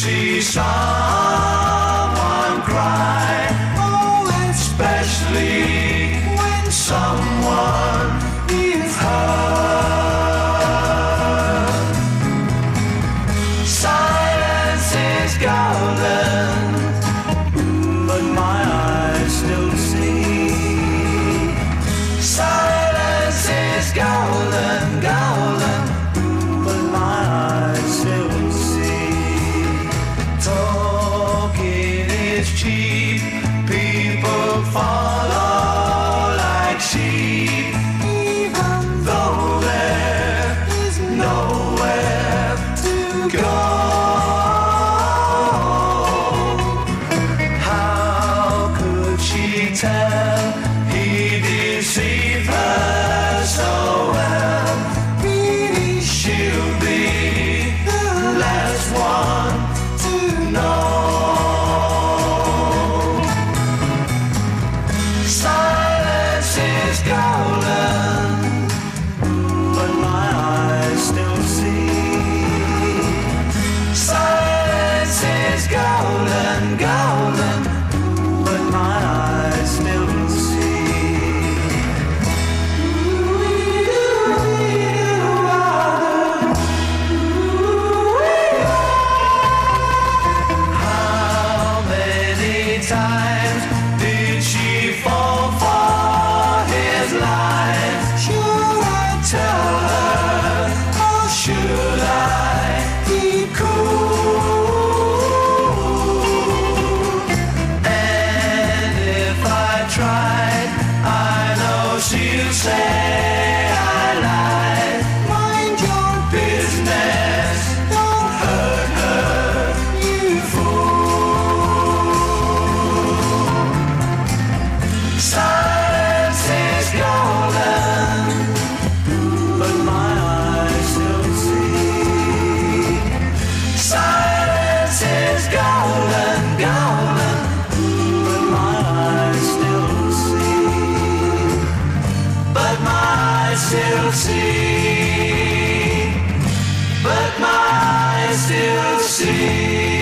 see someone cry, oh, especially when someone is hurt. Silence is golden, but my eyes still see. Silence is golden, golden, but my eyes still see. Talking is cheap, people follow like sheep, even though there is nowhere to go. How could she tell he deceived her so well? Really, she'll be the last one to know. Silence is golden, but my eyes still see. Silence is golden, golden, but my eyes still see. How many times did she fall for his lies? Should I tell her, or should I keep cool? And if I tried, I know she'll say I lied. Mind your business, don't hurt her, you fool. Silence is golden, but my eyes still see. Silence is golden, golden, but my eyes still see. But my eyes still see. But my eyes still see.